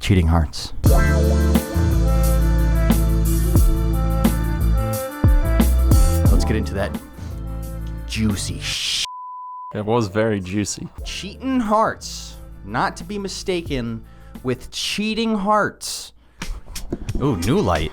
Cheating hearts. Let's get into that juicy shit. It was very juicy. Cheatin' hearts, not to be mistaken with cheating hearts. Ooh, new light.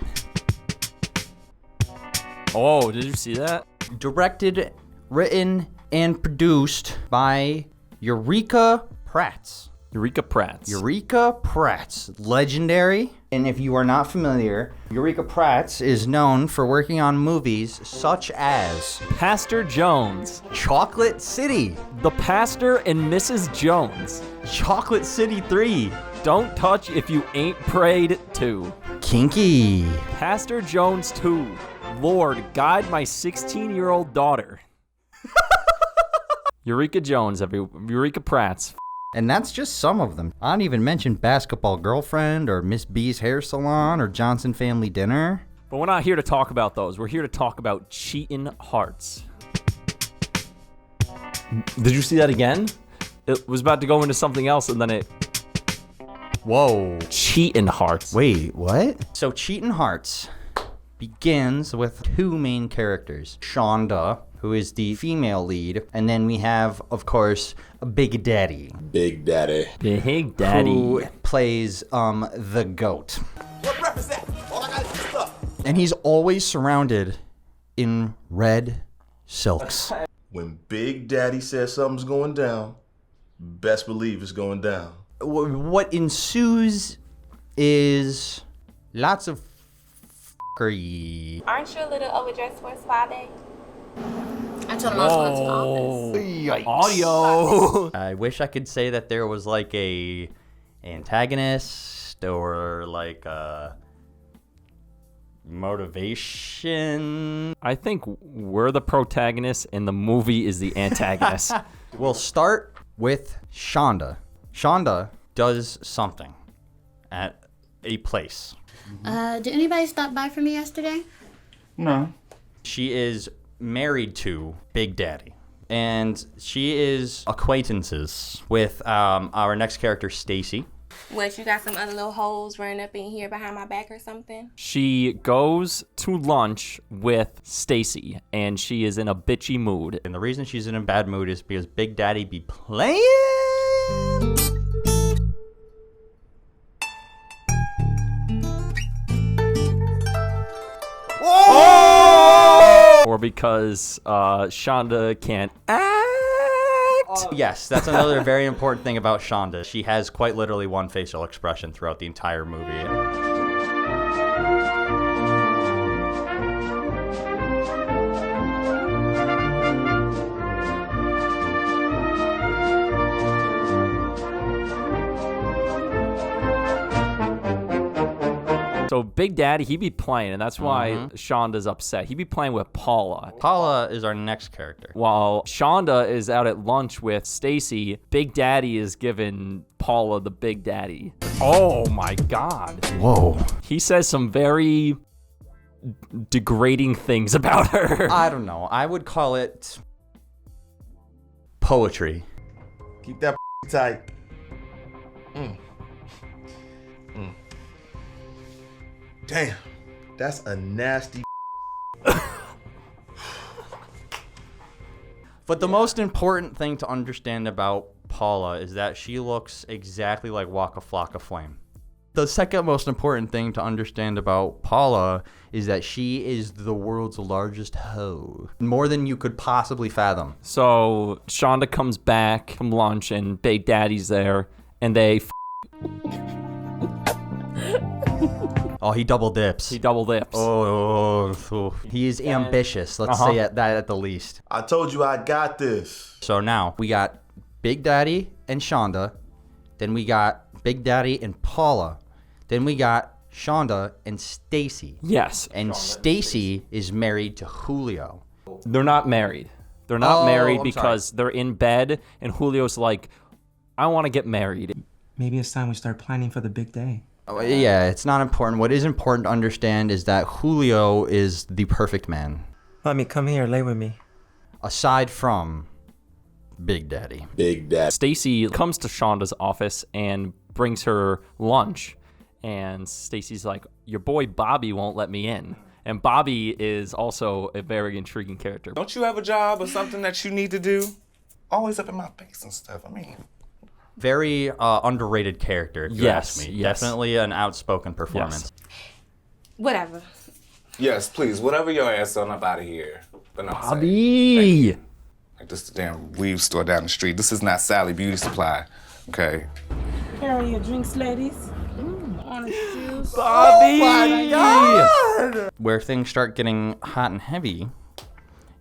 Oh, did you see that? Directed, written, and produced by Eurika Pratts. Eurika Pratts. Eurika Pratts, legendary. And if you are not familiar, Eurika Pratts is known for working on movies such as Pastor Jones. Chocolate City, The Pastor and Mrs. Jones. Chocolate City 3, Don't Touch If You Ain't Prayed 2. Kinky, Pastor Jones 2. Lord, guide my 16-year-old daughter. Eureka Jones, Eurika Pratts. and that's just some of them. I don't even mention Basketball Girlfriend or Miss B's Hair Salon or Johnson Family Dinner. But we're not here to talk about those. We're here to talk about Cheatin' Hearts. Did you see that again? It was about to go into something else and then it... Whoa. Cheatin' Hearts. Wait, what? So Cheatin' Hearts begins with two main characters. Shonda, who is the female lead, and then we have, of course, Big Daddy. Big Daddy. Big Daddy. Who plays the GOAT. What rep is that? All I got is stuff. And he's always surrounded in red silks. When Big Daddy says something's going down, best believe it's going down. What ensues is lots of f***ery. Aren't you a little overdressed for a spa day? I told him I was going to the office. Yikes. Audio. I wish I could say that there was like a antagonist or like a motivation. I think we're the protagonists and the movie is the antagonist. We'll start with Shonda. Shonda does something at a place. Did anybody stop by for me yesterday? No. She is married to Big Daddy. And she is acquaintances with our next character, Stacy. What, you got some other little hoes running up in here behind my back or something? She goes to lunch with Stacy and she is in a bitchy mood. And the reason she's in a bad mood is because Big Daddy be playing. Or because Shonda can't act. Yes, that's another very important thing about Shonda. She has quite literally one facial expression throughout the entire movie. So Big Daddy, he be playing, and that's why Shonda's upset. He be playing with Paula. Paula is our next character. While Shonda is out at lunch with Stacy, Big Daddy is giving Paula the Big Daddy. Oh my God. Whoa. He says some very degrading things about her. I don't know. I would call it poetry. Keep that tight. Damn, that's a nasty. But the most important thing to understand about Paula is that she looks exactly like Waka Flocka Flame. The second most important thing to understand about Paula is that she is the world's largest hoe. More than you could possibly fathom. So Shonda comes back from lunch and Big Daddy's there and they Oh, he double dips. he double dips. Oh, he is ambitious. Let's say that at the least. I told you I got this. So now we got Big Daddy and Shonda. Then we got Big Daddy and Paula. Then we got Shonda and Stacy. Yes. And Stacy is married to Julio. They're not married. They're not Oh, married I'm because they're in bed and Julio's like, I want to get married. Maybe it's time we start planning for the big day. Yeah, it's not important. What is important to understand is that Julio is the perfect man. Mommy, come here, lay with me. Aside from Big Daddy. Big Daddy. Stacy comes to Shonda's office and brings her lunch. And Stacy's like, your boy Bobby won't let me in. And Bobby is also a very intriguing character. Don't you have a job or something that you need to do? Always up in my face and stuff. I mean, very underrated character, if you ask me. Yes. Definitely an outspoken performance. Yes. Whatever. yes, please, whatever your ass on up out of here. But no, Bobby! like this is the damn weave store down the street. This is not Sally Beauty Supply, okay? Here are your drinks, ladies. Orange juice. Bobby! Where things start getting hot and heavy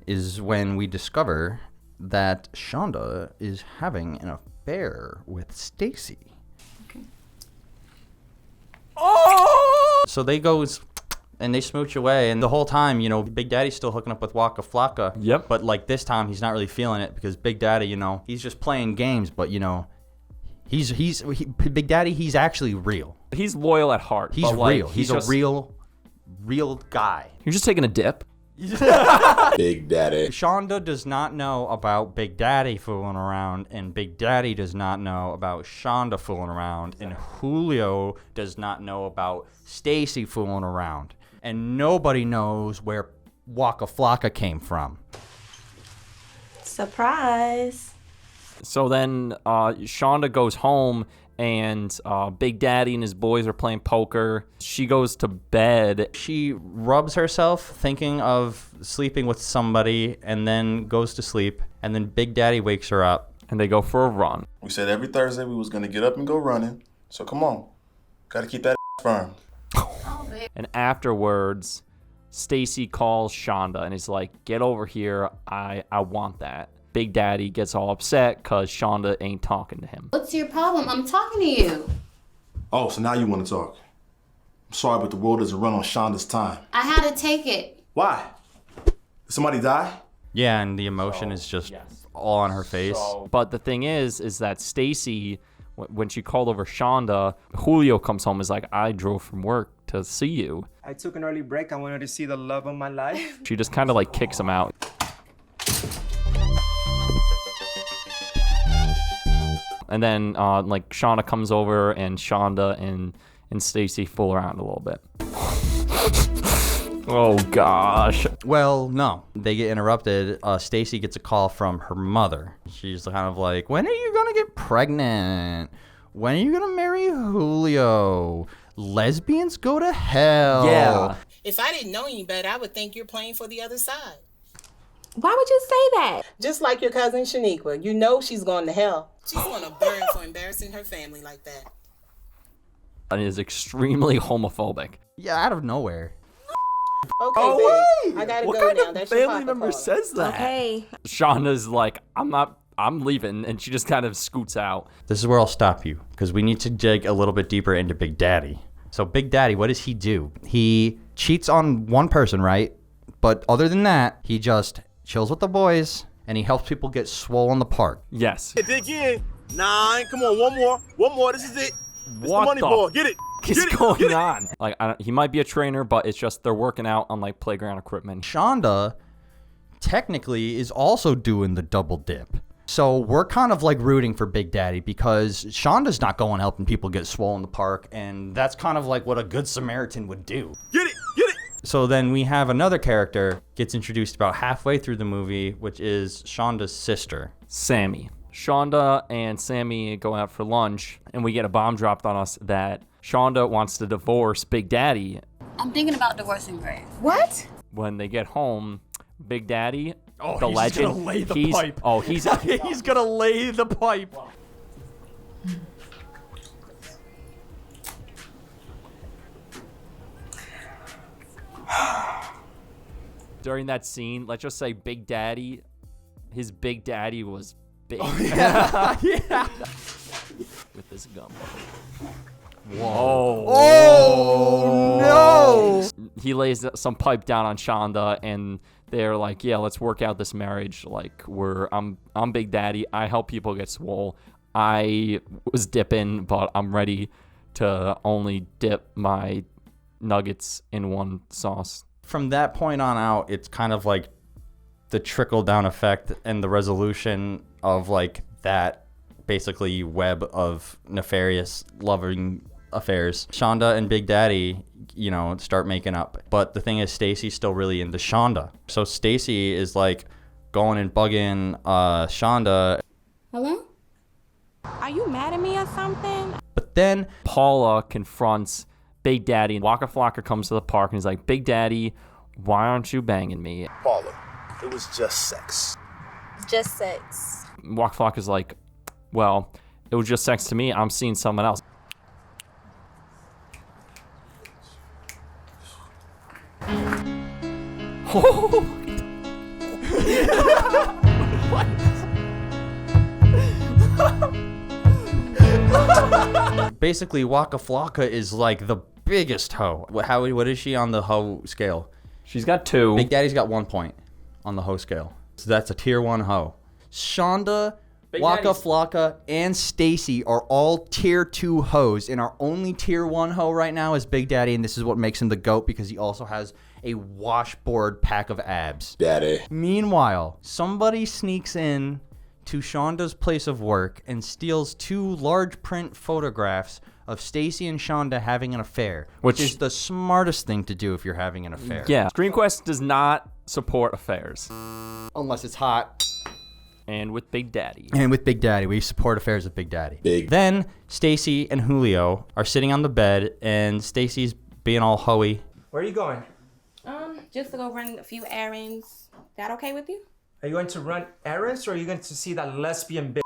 is when we discover that Shonda is having an affair with Stacy. Oh! So they go and they smooch away, and the whole time, you know, Big Daddy's still hooking up with Waka Flocka. Yep. But like this time, he's not really feeling it because Big Daddy, you know, he's just playing games, but you know, Big Daddy, he's actually real. He's loyal at heart. He's but, like, real. He's just, a real guy. You're just taking a dip. Big Daddy. Shonda does not know about Big Daddy fooling around, and Big Daddy does not know about Shonda fooling around, and Julio does not know about Stacy fooling around, and nobody knows where Waka Flocka came from. Surprise. So then Shonda goes home, and Big Daddy and his boys are playing poker. She goes to bed. She rubs herself thinking of sleeping with somebody, and then goes to sleep, and then Big Daddy wakes her up. And they go for a run. We said every Thursday we was gonna get up and go running. So come on. Gotta keep that firm. And afterwards, Stacy calls Shonda and is like, get over here. I want that. Big Daddy gets all upset because Shonda ain't talking to him. What's your problem? I'm talking to you. Oh, so now you want to talk. I'm sorry, but the world doesn't run on Shonda's time. I had to take it. Why? Did somebody die? Yeah, and the emotion is just all on her face. But the thing is that Stacy, when she called over Shonda, Julio comes home and is like, I drove from work to see you. I took an early break. I wanted to see the love of my life. She just kind of like kicks him out. And then like Shauna comes over, and Shonda and Stacy fool around a little bit. Oh gosh. Well, no. They get interrupted. Stacy gets a call from her mother. She's kind of like, when are you gonna get pregnant? When are you gonna marry Julio? Lesbians go to hell. Yeah. If I didn't know any better, I would think you're playing for the other side. Why would you say that? Just like your cousin Shaniqua. You know she's going to hell. She's going to burn for embarrassing her family like that. And is extremely homophobic. Yeah, out of nowhere. Okay, babe. I gotta go now. That's your papa calling. says that? Okay. Shauna's like, I'm leaving, and she just kind of scoots out. This is where I'll stop you, because we need to dig a little bit deeper into Big Daddy. So Big Daddy, what does he do? He cheats on one person, right? But other than that, he just chills with the boys, and he helps people get swole in the park. Yes. Dig in. 9. Come on, one more. This is it. It's What the money the ball. Get it. What's going on? Like, he might be a trainer, but it's just they're working out on like playground equipment. Shonda technically is also doing the double dip. So we're kind of like rooting for Big Daddy because Shonda's not going helping people get swole in the park, and that's kind of like what a good Samaritan would do. Get it. So then we have another character gets introduced about halfway through the movie, which is Shonda's sister. Sammy. Shonda and Sammy go out for lunch, and we get a bomb dropped on us that Shonda wants to divorce Big Daddy. I'm thinking about divorcing Grace. What? When they get home, Big Daddy, Oh, the he's legend, gonna lay the pipe. Oh, he's He's gonna lay the pipe. during that scene. Let's just say Big Daddy, his Big Daddy was big. Yeah. With this gum. Whoa. Oh no! He lays some pipe down on Shonda, and they're like, "Yeah, let's work out this marriage. Like, I'm Big Daddy. I help people get swole. I was dipping, but I'm ready to only dip my nuggets in one sauce. From that point on out, it's kind of like the trickle down effect and the resolution of like that basically web of nefarious loving affairs. Shonda and Big Daddy, you know, start making up. But the thing is, Stacy's still really into Shonda. So Stacy is like going and bugging Shonda. Hello? Are you mad at me or something? But then Paula confronts Big Daddy, and Waka Flocka comes to the park and he's like, Big Daddy, why aren't you banging me? Paula, it was just sex. Just sex. Waka Flocka's like, well, it was just sex to me. I'm seeing someone else. basically Waka Flocka is like the biggest hoe. What is she on the hoe scale? She's got 2. Big Daddy's got 1 point on the hoe scale. So that's a tier 1 hoe. Shonda, Waka Flocka, and Stacy are all tier 2 hoes, and our only tier 1 hoe right now is Big Daddy, and this is what makes him the GOAT because he also has a washboard pack of abs. Daddy. Meanwhile, somebody sneaks in to Shonda's place of work and steals 2 large print photographs of Stacy and Shonda having an affair, which is the smartest thing to do if you're having an affair. Yeah, ScreenQuest does not support affairs. Unless it's hot. And with Big Daddy. And with Big Daddy. We support affairs with Big Daddy. Then Stacy and Julio are sitting on the bed, and Stacy's being all hoey. Where are you going? Just to go run a few errands. That okay with you? Are you going to run errands or are you going to see that lesbian bitch?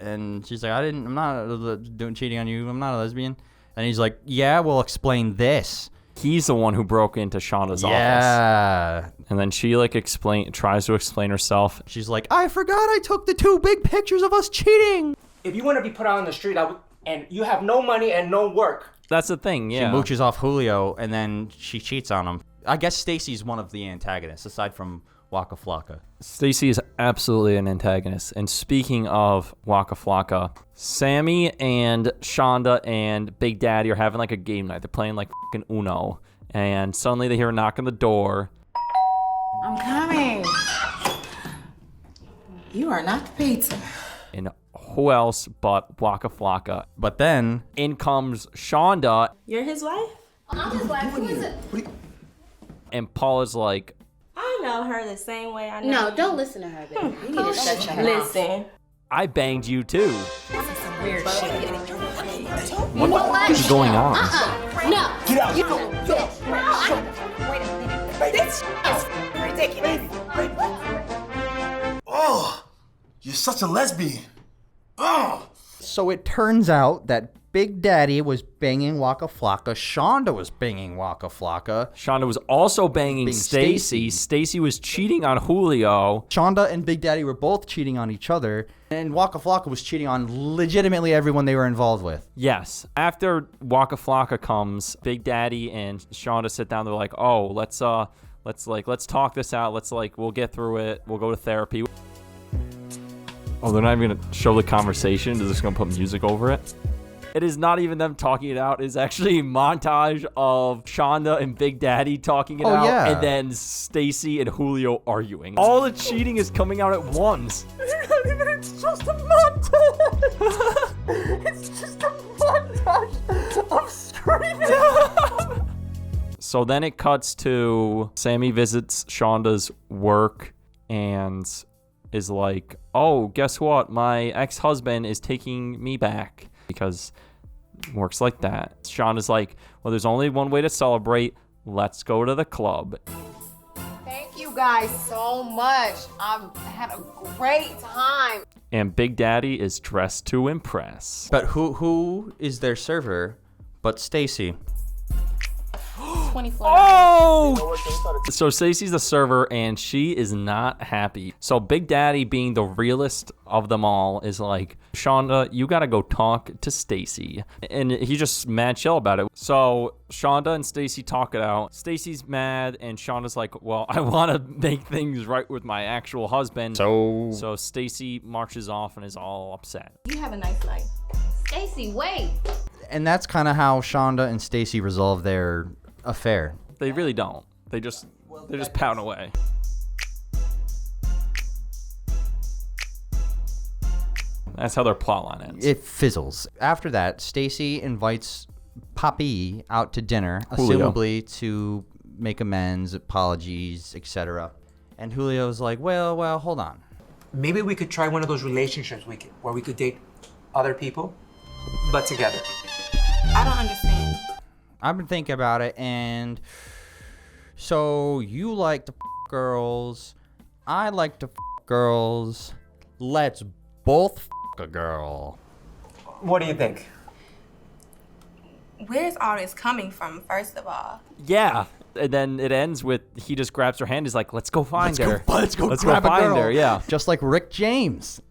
And she's like, I'm not cheating on you. I'm not a lesbian. And he's like, yeah, we'll explain this. He's the one who broke into Shonda's office. Yeah. And then she tries to explain herself. She's like, I forgot I took the 2 big pictures of us cheating. If you want to be put out on the street and you have no money and no work. That's the thing, yeah. She mooches off Julio and then she cheats on him. I guess Stacy's one of the antagonists aside from Waka Flocka. Stacy is absolutely an antagonist. And speaking of Waka Flocka, Sammy and Shonda and Big Daddy are having like a game night. They're playing like fucking Uno. And suddenly they hear a knock on the door. I'm coming. You are not the pizza. And who else but Waka Flocka? But then in comes Shonda. You're his wife? I'm his wife. Who is it? And Paula's like, I know her the same way I know. No, don't listen to her, baby. You need to shut your mouth. Listen. I banged you too. This is some weird shit. What is going on? No. Get out. Wait a minute. This is ridiculous. Oh, you're such a lesbian. Oh. So it turns out that Big Daddy was banging Waka Flocka. Shonda was banging Waka Flocka. Shonda was also banging Stacy. Stacy was cheating on Julio. Shonda and Big Daddy were both cheating on each other. And Waka Flocka was cheating on legitimately everyone they were involved with. Yes. After Waka Flocka comes, Big Daddy and Shonda sit down. They're like, oh, let's talk this out. We'll get through it. We'll go to therapy. Oh, they're not even going to show the conversation. They're just going to put music over it. It is not even them talking it out. It's actually a montage of Shonda and Big Daddy talking it out. Yeah. And then Stacy and Julio arguing. All the cheating is coming out at once. It's just a montage. It's just a montage of screaming. So then it cuts to Sammy visits Shonda's work and is like, oh, guess what? My ex-husband is taking me back. Because it works like that. Shonda's like, well, there's only one way to celebrate. Let's go to the club. Thank you guys so much. I've had a great time. And Big Daddy is dressed to impress. But who is their server but Stacy? 24. Oh! So Stacy's the server, and she is not happy. So Big Daddy, being the realist of them all, is like, Shonda, you gotta go talk to Stacy. And he's just mad chill about it. So Shonda and Stacy talk it out. Stacy's mad, and Shonda's like, well, I want to make things right with my actual husband. So Stacy marches off and is all upset. You have a nice night. Stacy, wait. And that's kind of how Shonda and Stacy resolve their affair. They really don't. They're just pouting away. That's how their plotline ends. It fizzles. After that, Stacy invites Papi out to dinner, Julio. assumably to make amends, apologies, etc. And Julio's like, well, hold on. Maybe we could try one of those relationships where we could date other people, but together. I don't understand. I've been thinking about it, and so you like to f girls, I like to f girls. Let's both f a girl. What do you think? Where's all this coming from, first of all? Yeah. And then it ends with he just grabs her hand. He's like, let's go find her. Let's go find her. Yeah. Just like Rick James.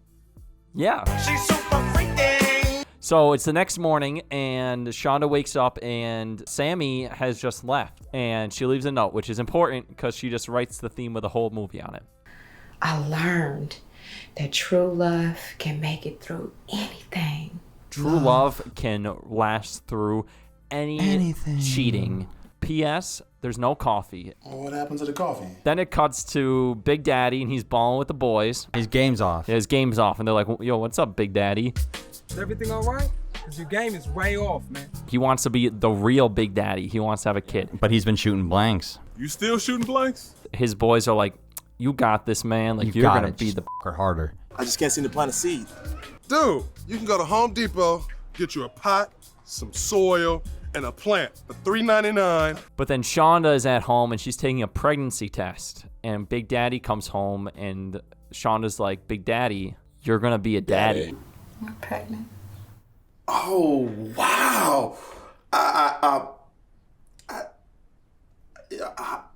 Yeah. She's super freaky. So it's the next morning, and Shonda wakes up, and Sammy has just left. And she leaves a note, which is important because she just writes the theme of the whole movie on it. I learned that true love can make it through anything. True love can last through anything. Cheating. P.S. There's no coffee. Well, what happened to the coffee? Then it cuts to Big Daddy, and he's balling with the boys. His game's off. Yeah, his game's off, and they're like, yo, what's up, Big Daddy? Is everything all right? Because your game is way off, man. He wants to be the real Big Daddy. He wants to have a kid. But he's been shooting blanks. You still shooting blanks? His boys are like, you got this, man. Like, you're going to be the f***er harder. I just can't seem to plant a seed. Dude, you can go to Home Depot, get you a pot, some soil, and a plant for $3.99. But then Shonda is at home, and she's taking a pregnancy test. And Big Daddy comes home, and Shonda's like, Big Daddy, you're going to be a daddy. I'm pregnant. Oh, wow.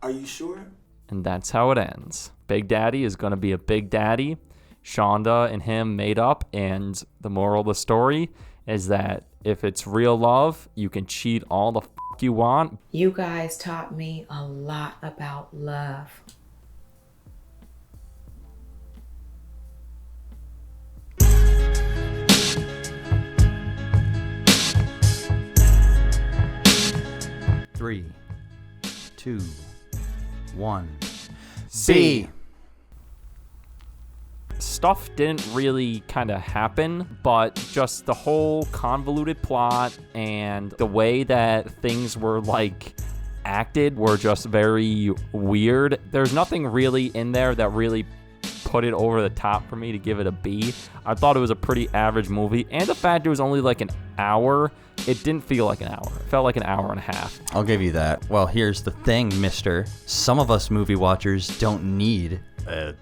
Are you sure? And that's how it ends. Big Daddy is going to be a big daddy. Shonda and him made up, and the moral of the story is that if it's real love, you can cheat all the you want. You guys taught me a lot about love. Three, 2, 1. C. Stuff didn't really kind of happen, but just the whole convoluted plot and the way that things were like acted were just very weird. There's nothing really in there that really put it over the top for me to give it a B. I thought it was a pretty average movie, and the fact it was only like an hour, it didn't feel like an hour. It felt like an hour and a half. I'll give you that. Well, here's the thing, mister. Some of us movie watchers don't need a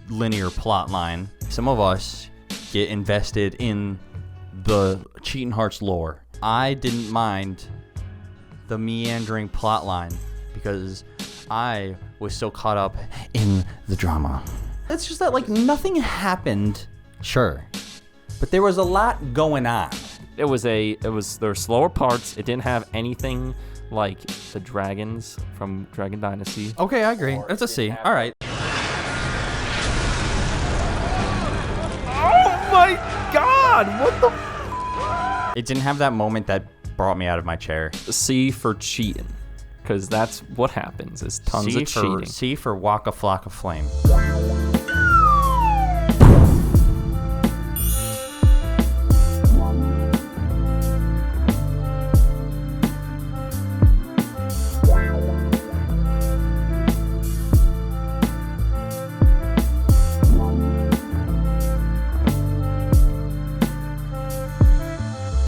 linear plot line. Some of us get invested in the Cheatin' Hearts lore. I didn't mind the meandering plot line because I was so caught up in the drama. It's just that, like, nothing happened, sure, but there was a lot going on. There were slower parts. It didn't have anything like the dragons from Dragon Dynasty. Okay, I agree. That's a C. All right. Oh my God! What the? It didn't have that moment that brought me out of my chair. C for cheating, because that's what happens. Is tons of cheating. C for Waka Flocka Flame.